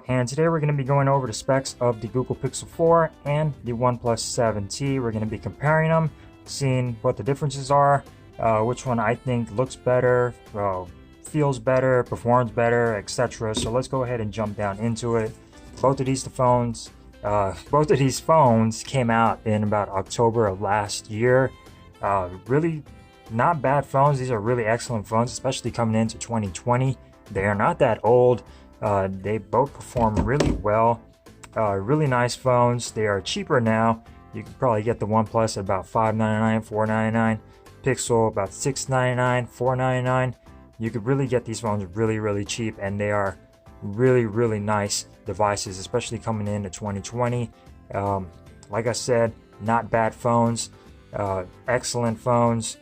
and today we're going to be going over the specs of the Google Pixel 4 and the OnePlus 7T. We're going to be comparing them, seeing what the differences are, which one I think looks better, feels better, performs better, etc. So let's go ahead and jump down into it. Both of these phones came out in about October of last year. Really not bad phones. These are really excellent phones, especially coming into 2020. They are not that old. They both perform really well. Really nice phones. They are cheaper now. You can probably get the OnePlus at about $599, $499. Pixel about $699, $499. You could really get these phones really cheap, and they are really nice devices, especially coming into 2020. Like I said, not bad phones. Excellent phones.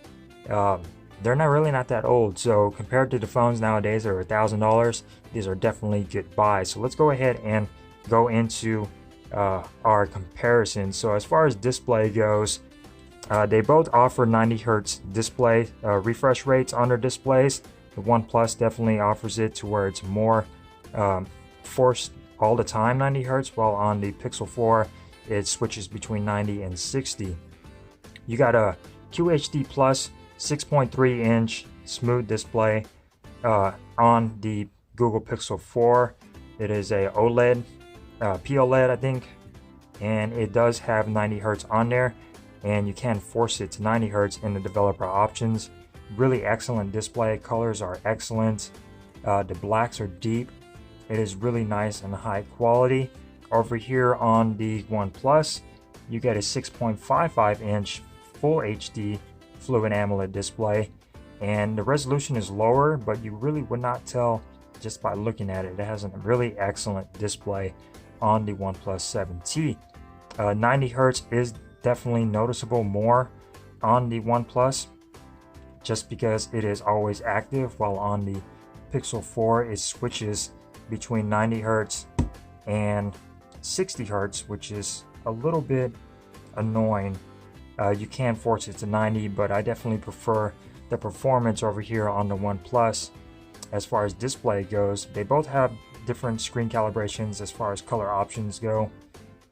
They're not that old, so compared to the phones nowadays that are $1,000, these are definitely good buys. So let's go ahead and go into our comparison. So as far as display goes, they both offer 90 Hz display refresh rates on their displays. The OnePlus definitely offers it to where it's more forced all the time 90 Hz, while on the Pixel 4 it switches between 90 and 60. You got a QHD Plus 6.3 inch smooth display on the Google Pixel 4. It is a OLED, POLED I think, and it does have 90 Hz on there, and you can force it to 90 Hz in the developer options. Really excellent display. Colors are excellent. The blacks are deep. It is really nice and high quality. Over here on the OnePlus, you get a 6.55 inch Full HD Fluid AMOLED display, and the resolution is lower, but you really would not tell just by looking at it. It has a really excellent display on the OnePlus 7T. 90 Hz is definitely noticeable more on the OnePlus, just because it is always active, while on the Pixel 4 it switches between 90 Hz and 60 Hz, which is a little bit annoying. You can force it to 90, but I definitely prefer the performance over here on the OnePlus. As far as display goes, they both have different screen calibrations as far as color options go.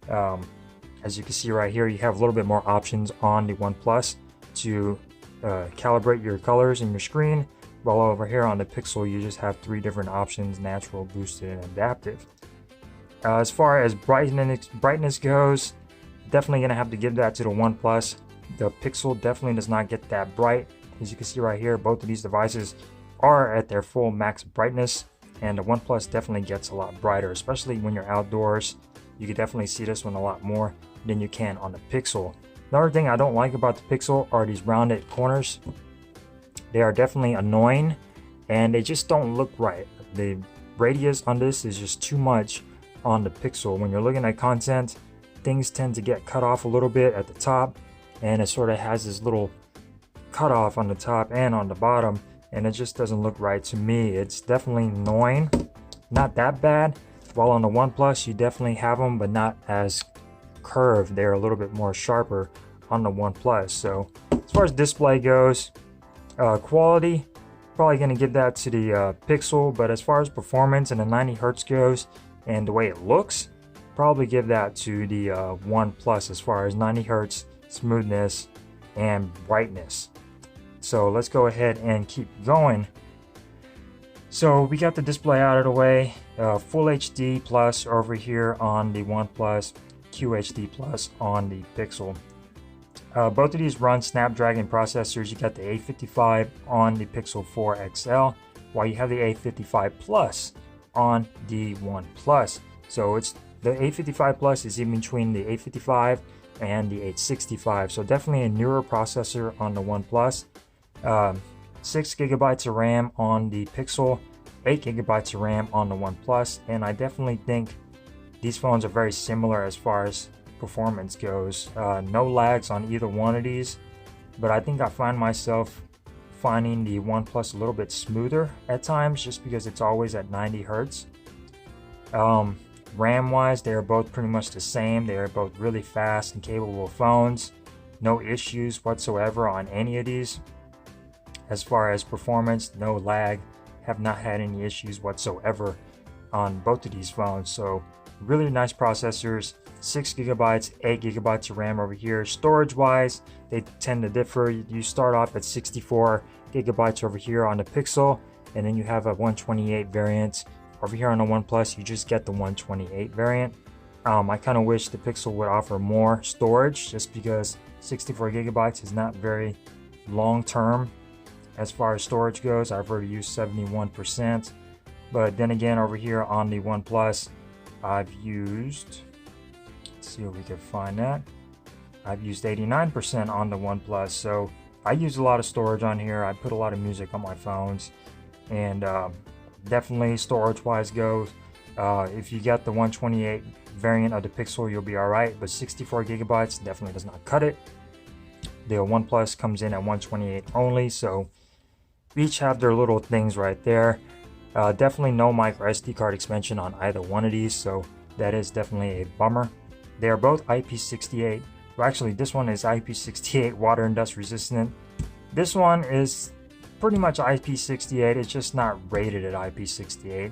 As you can see right here, you have a little bit more options on the OnePlus to calibrate your colors in your screen, while over here on the Pixel you just have 3 different options: natural, boosted, and adaptive. As far as brightness goes, definitely gonna have to give that to the OnePlus. The Pixel definitely does not get that bright. As you can see right here, both of these devices are at their full max brightness, and the OnePlus definitely gets a lot brighter, especially when you're outdoors. You can definitely see this one a lot more than you can on the Pixel. Another thing I don't like about the Pixel are these rounded corners. They are definitely annoying, and they just don't look right. The radius on this is just too much on the Pixel. When you're looking at content, things tend to get cut off a little bit at the top, and it sort of has this little cutoff on the top and on the bottom, and it just doesn't look right to me. It's definitely annoying. Not that bad. While on the OnePlus you definitely have them, but not as curved. They're a little bit more sharper on the OnePlus. So as far as display goes, quality, probably going to give that to the Pixel, but as far as performance and the 90 Hz goes and the way it looks, probably give that to the OnePlus as far as 90 Hz smoothness and brightness. So let's go ahead and keep going. So we got the display out of the way. Full HD Plus over here on the OnePlus, QHD Plus on the Pixel. Both of these run Snapdragon processors. You got the A55 on the Pixel 4 XL, while you have the A55 Plus on the OnePlus. So it's the A55 Plus is in between the A55 and the A65. So definitely a newer processor on the OnePlus. 6 GB of RAM on the Pixel, 8 GB of RAM on the OnePlus, and I definitely think these phones are very similar as far as performance goes. No lags on either one of these, but I think I find myself finding the OnePlus a little bit smoother at times, just because it's always at 90 Hz. RAM wise, they are both pretty much the same. They are both really fast and capable phones. No issues whatsoever on any of these. As far as performance, no lag, have not had any issues whatsoever on both of these phones. So really nice processors, 6 gigabytes, 8 gigabytes of RAM over here. Storage wise, they tend to differ. You start off at 64 gigabytes over here on the Pixel, and then you have a 128 variant. Over here on the OnePlus, you just get the 128 variant. I kind of wish the Pixel would offer more storage, just because 64 gigabytes is not very long term as far as storage goes. I've already used 71%, but then again, over here on the OnePlus, I've used, let's see if we can find that, I've used 89% on the OnePlus. So I use a lot of storage on here. I put a lot of music on my phones, and definitely storage wise goes, if you get the 128 variant of the Pixel, you'll be all right, but 64 gigabytes definitely does not cut it. The OnePlus comes in at 128 only, so each have their little things right there. Definitely no micro SD card expansion on either one of these, so that is definitely a bummer. They are both IP68. Well, actually, this one is IP68 water and dust resistant. This one is pretty much IP68, it's just not rated at IP68.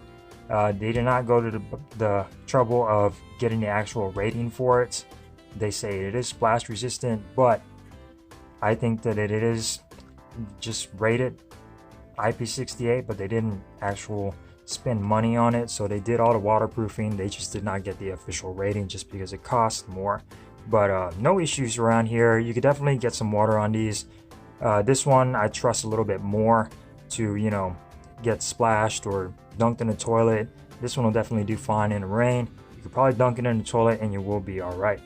They did not go to the trouble of getting the actual rating for it. They say it is splash resistant, but I think that it is just rated IP68, but they didn't actually spend money on it. So they did all the waterproofing, they just did not get the official rating just because it costs more. But no issues around here. You could definitely get some water on these. This one I trust a little bit more to, you know, get splashed or dunked in the toilet. This one will definitely do fine in the rain. You could probably dunk it in the toilet and you will be all right.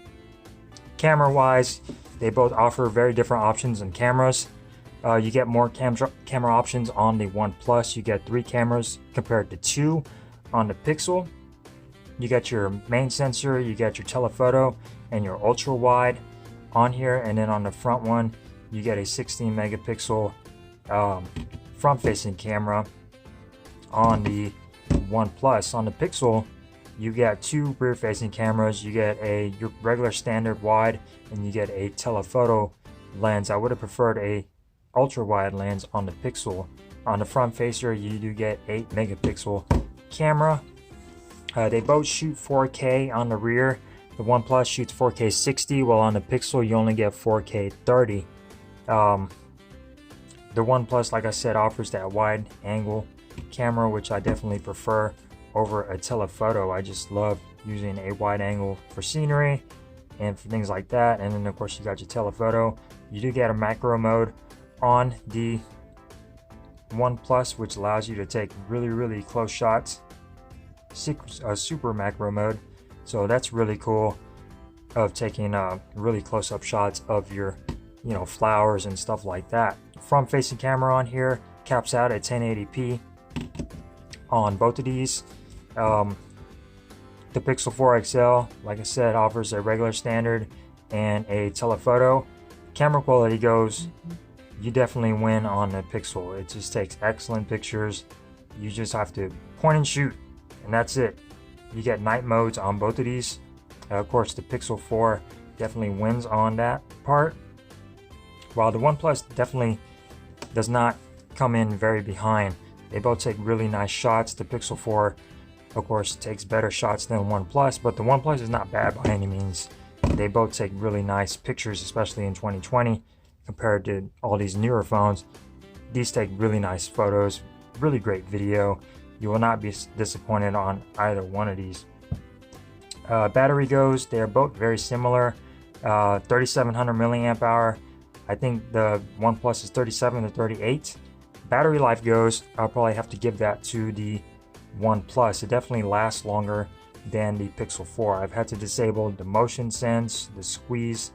Camera wise, they both offer very different options in cameras. You get more camera options on the OnePlus. You get 3 cameras compared to 2 on the Pixel. You get your main sensor, you get your telephoto and your ultra wide on here, and then on the front one you get a 16 megapixel front facing camera on the OnePlus. On the Pixel, you get 2 rear facing cameras. You get your regular standard wide, and you get a telephoto lens. I would have preferred a ultra wide lens on the Pixel. On the front facer, you do get 8 megapixel camera. They both shoot 4K on the rear. The OnePlus shoots 4K 60, while on the Pixel you only get 4K 30. The OnePlus, like I said, offers that wide angle camera, which I definitely prefer over a telephoto. I just love using a wide angle for scenery and for things like that. And then of course you got your telephoto. You do get a macro mode on the OnePlus, which allows you to take really close shots. Super macro mode, so that's really cool, of taking really close-up shots of your, you know, flowers and stuff like that. Front facing camera on here caps out at 1080p on both of these. The Pixel 4 XL, like I said, offers a regular standard and a telephoto. Camera quality goes, you definitely win on the Pixel. It just takes excellent pictures. You just have to point and shoot, and that's it. You get night modes on both of these. Of course, the Pixel 4 definitely wins on that part, while the OnePlus definitely does not come in very behind. They both take really nice shots. The Pixel 4, of course, takes better shots than OnePlus, but the OnePlus is not bad by any means. They both take really nice pictures, especially in 2020 compared to all these newer phones. These take really nice photos, really great video. You will not be disappointed on either one of these. Battery goes, they are both very similar. 3700 milliamp hour. I think the OnePlus is 37 to 38. Battery life goes, I'll probably have to give that to the OnePlus. It definitely lasts longer than the Pixel 4. I've had to disable the motion sense, the squeeze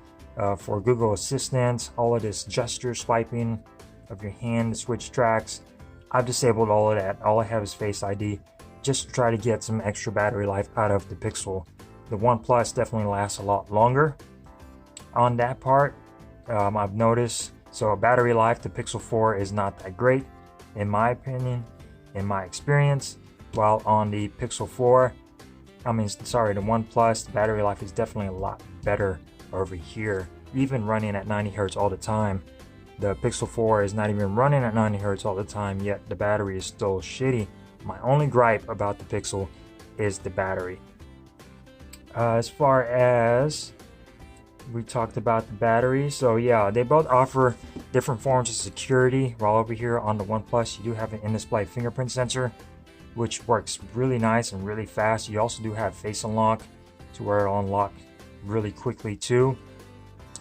for Google Assistant, all of this gesture swiping of your hand to switch tracks. I've disabled all of that. All I have is Face ID, just to try to get some extra battery life out of the Pixel. The OnePlus definitely lasts a lot longer on that part. I've noticed. So battery life, the Pixel 4 is not that great, in my opinion, in my experience. While on the Pixel 4, the OnePlus, the battery life is definitely a lot better over here. Even running at 90 Hz all the time. The Pixel 4 is not even running at 90 Hz all the time, yet the battery is still shitty. My only gripe about the Pixel is the battery. As far as we talked about the battery, so yeah, they both offer different forms of security. While over here on the OnePlus, you do have an in-display fingerprint sensor, which works really nice and really fast. You also do have face unlock to where it'll unlock really quickly too.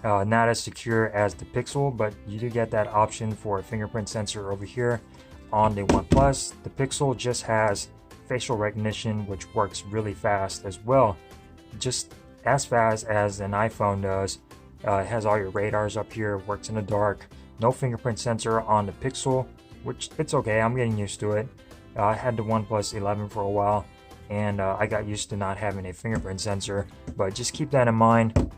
Not as secure as the Pixel, but you do get that option for a fingerprint sensor over here on the OnePlus. The Pixel just has facial recognition, which works really fast as well, just as fast as an iPhone does. It has all your radars up here, works in the dark. No fingerprint sensor on the Pixel, which it's okay, I'm getting used to it. I had the OnePlus 11 for a while, and I got used to not having a fingerprint sensor, but just keep that in mind.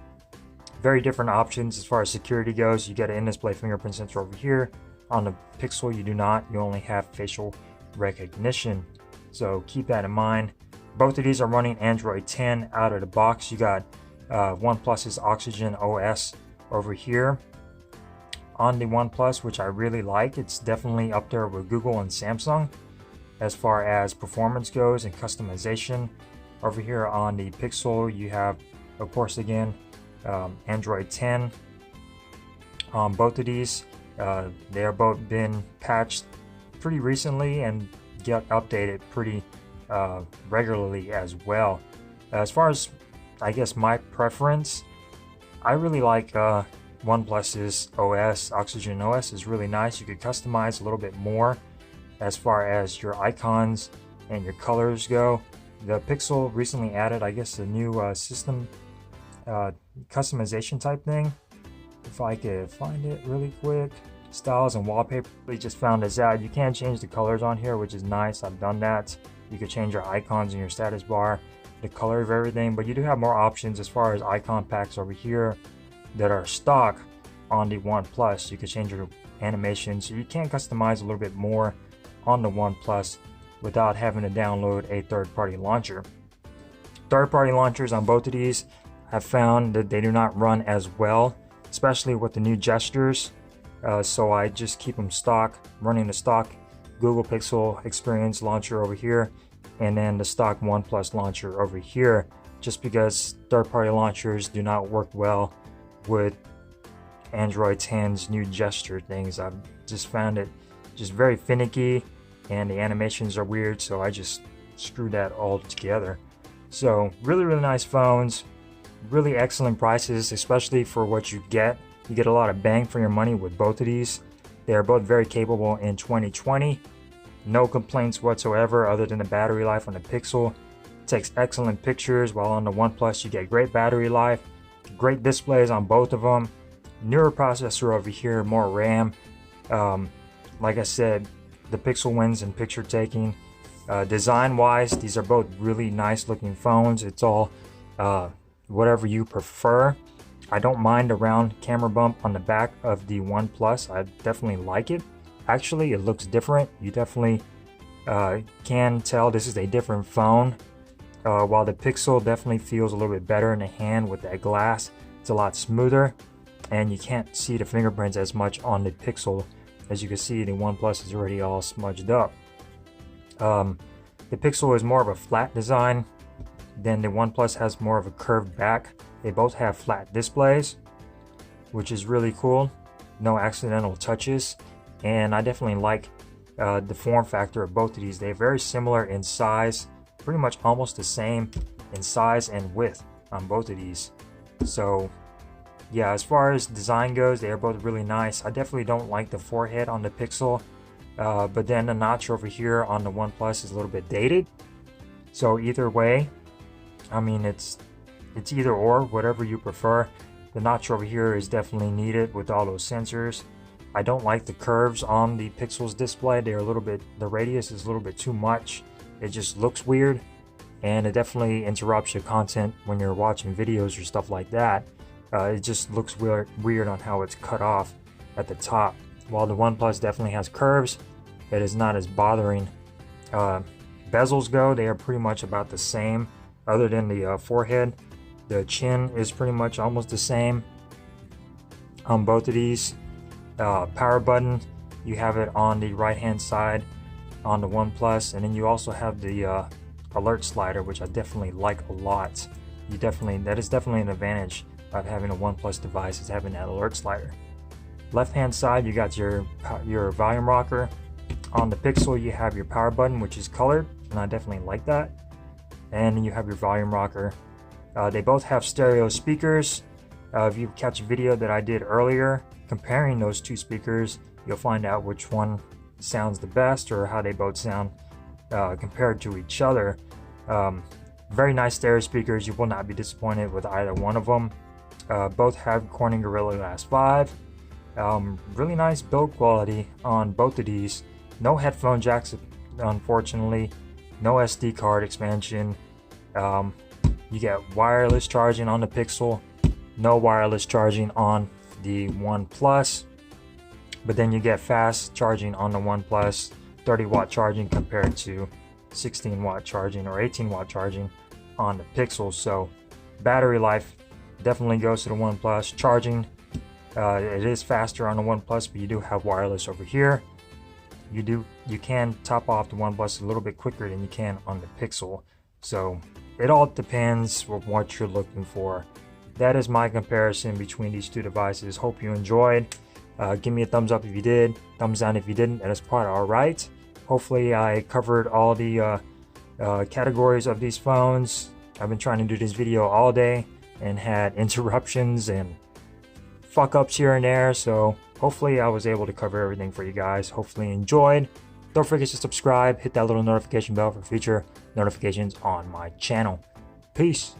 Very different options as far as security goes. You get an in-display fingerprint sensor over here. On the Pixel, you do not. You only have facial recognition. So keep that in mind. Both of these are running Android 10 out of the box. You got OnePlus's Oxygen OS over here on the OnePlus, which I really like. It's definitely up there with Google and Samsung as far as performance goes and customization. Over here on the Pixel, you have, of course, again, Android 10 on both of these. They are both been patched pretty recently and get updated pretty regularly as well. As far as, I guess, my preference, I really like OnePlus's OS. Oxygen OS is really nice. You could customize a little bit more as far as your icons and your colors go. The Pixel recently added, I guess, a new system customization type thing. If I could find it really quick. Styles and wallpaper. We just found this out. You can change the colors on here, which is nice. I've done that. You could change your icons in your status bar, the color of everything, but you do have more options as far as icon packs over here that are stock on the OnePlus. You could change your animation, so you can customize a little bit more on the OnePlus without having to download a third-party launcher. Third-party launchers on both of these have found that they do not run as well, especially with the new gestures. So I just keep them stock, running the stock Google Pixel Experience launcher over here, and then the stock OnePlus launcher over here, just because third-party launchers do not work well with Android 10's new gesture things. I've just found it just very finicky, and the animations are weird, so I just screwed that all together. So really, really nice phones, really excellent prices, especially for what you get. You get a lot of bang for your money with both of these. They are both very capable in 2020. No complaints whatsoever other than the battery life on the Pixel. It takes excellent pictures, while on the OnePlus you get great battery life, great displays on both of them. Newer processor over here, more RAM. Like I said, the Pixel wins in picture taking. Design wise, these are both really nice looking phones. It's all whatever you prefer. I don't mind a round camera bump on the back of the OnePlus. I definitely like it. Actually, it looks different. You definitely can tell this is a different phone. While the Pixel definitely feels a little bit better in the hand with that glass. It's a lot smoother, and you can't see the fingerprints as much on the Pixel. As you can see, the OnePlus is already all smudged up. The Pixel is more of a flat design, then the OnePlus has more of a curved back. They both have flat displays, which is really cool. No accidental touches, and I definitely like the form factor of both of these. They're very similar in size, pretty much almost the same in size and width on both of these. So yeah, as far as design goes, they are both really nice. I definitely don't like the forehead on the Pixel, but then the notch over here on the OnePlus is a little bit dated. So either way, I mean, it's either or, whatever you prefer. The notch over here is definitely needed with all those sensors. I don't like the curves on the Pixel's display. They're a little bit, the radius is a little bit too much. It just looks weird, and it definitely interrupts your content when you're watching videos or stuff like that. It just looks weird on how it's cut off at the top. While the OnePlus definitely has curves, it is not as bothering. Bezels go, they are pretty much about the same, other than the forehead. The chin is pretty much almost the same on both of these. Power button, you have it on the right hand side on the OnePlus, and then you also have the alert slider, which I definitely like a lot. That is definitely an advantage of having a OnePlus device, is having that alert slider. Left hand side, you got your volume rocker. On the Pixel, you have your power button, which is colored, and I definitely like that. And you have your volume rocker. They both have stereo speakers. If you catch a video that I did earlier comparing those two speakers, you'll find out which one sounds the best, or how they both sound compared to each other. Very nice stereo speakers. You will not be disappointed with either one of them. Both have Corning Gorilla Glass 5. Really nice build quality on both of these. No headphone jacks, unfortunately. No SD card expansion. You get wireless charging on the Pixel. No wireless charging on the OnePlus. But then you get fast charging on the OnePlus. 30-watt charging compared to 16-watt charging or 18-watt charging on the Pixel. So battery life definitely goes to the OnePlus. Charging, it is faster on the OnePlus, but you do have wireless over here. You can top off the OnePlus a little bit quicker than you can on the Pixel. So it all depends on what you're looking for. That is my comparison between these two devices. Hope you enjoyed. Give me a thumbs up if you did, thumbs down if you didn't. That is quite all right. Hopefully I covered all the categories of these phones. I've been trying to do this video all day and had interruptions and fuck ups here and there, so hopefully I was able to cover everything for you guys. Hopefully you enjoyed. Don't forget to subscribe, hit that little notification bell for future notifications on my channel. Peace.